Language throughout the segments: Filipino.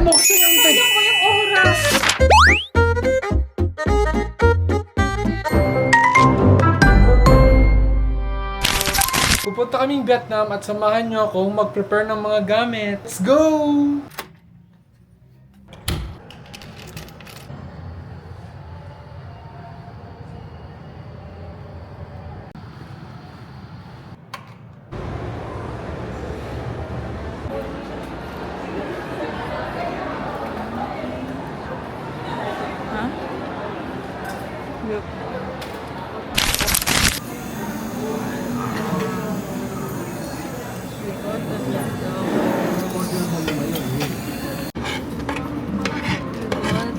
bumuksan yung intay. Sayang ko yung oras. Pupunta kaming Vietnam at samahan nyo akong mag-prepare ng mga gamit. Let's go!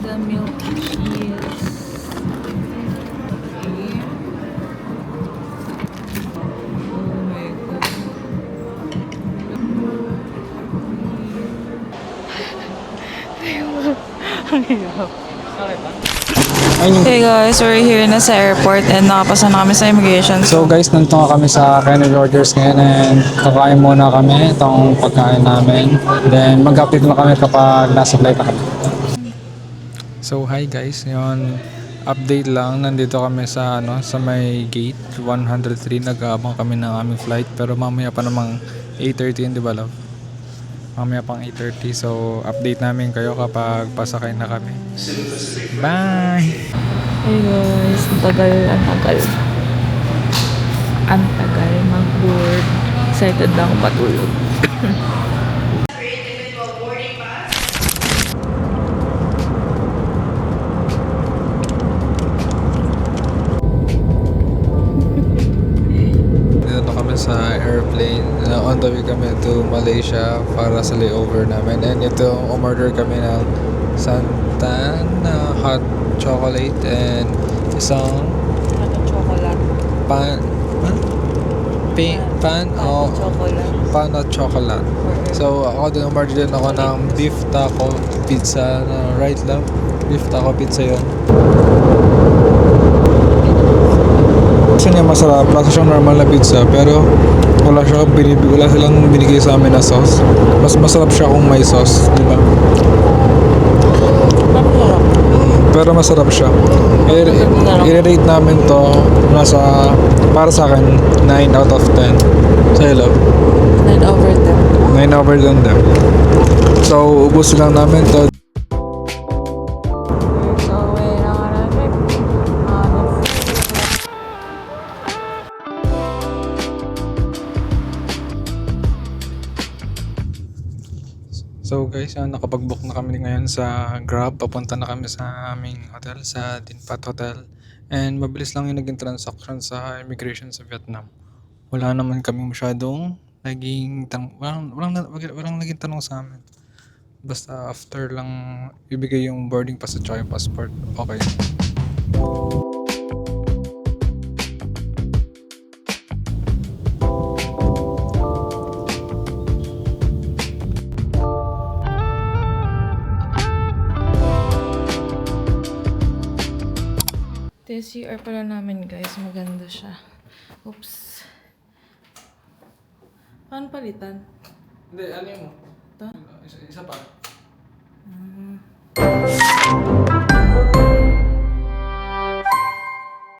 The milk cheese. Okay. Oh my God. Ang hirap. Hey guys, we're here na sa airport and nakapasa na kami sa immigration. So guys, nandito nga kami sa Kennedy Rogers ngayon and kakain muna kami itong pagkain namin. Then mag-update lang kami kapag nasa flight na kami. So hi guys, yun update lang, nandito kami sa sa may gate 103, nag-aabang kami ng aming flight pero mamaya pa namang 8:30 yun, di ba love? Mamaya pang 8:30, so update namin kayo kapag pasakay na kami. Bye! Hey guys, ang tagal. Ang tagal mag-board. Excited na ako matulog. Dito na kami sa airplane. On the way kami to Malaysia para sa layover namin. And ito, umorder kami ng santan na hot chocolate and isang Ano chocolate? pan Chocolate. pan at chocolate. So ako din, umorder din ako ng beef taco pizza na right lang. Beef taco pizza yun. Kasi niya masarap, lasa siyang normal na pizza pero wala silang binigay sa amin na sauce. Mas masarap siya kung may sauce, di ba? Pero masarap siya. I-rate namin to para sa akin 9 out of 10. Sa'yo love? 9 over 10. 9 over 10 din. So ubus lang namin to. So guys, nakapag-book na kami ngayon sa Grab. Papunta na kami sa aming hotel, sa Dinpat Hotel. And mabilis lang yung naging transaction sa immigration sa Vietnam. Wala naman kami masyadong naging walang naging tanong sa amin. Basta after lang ibigay yung boarding pass at yung passport, okay. This CR pala namin guys, maganda siya. Oops. Paano palitan? Hindi, ano mo? Ito? Isa pa.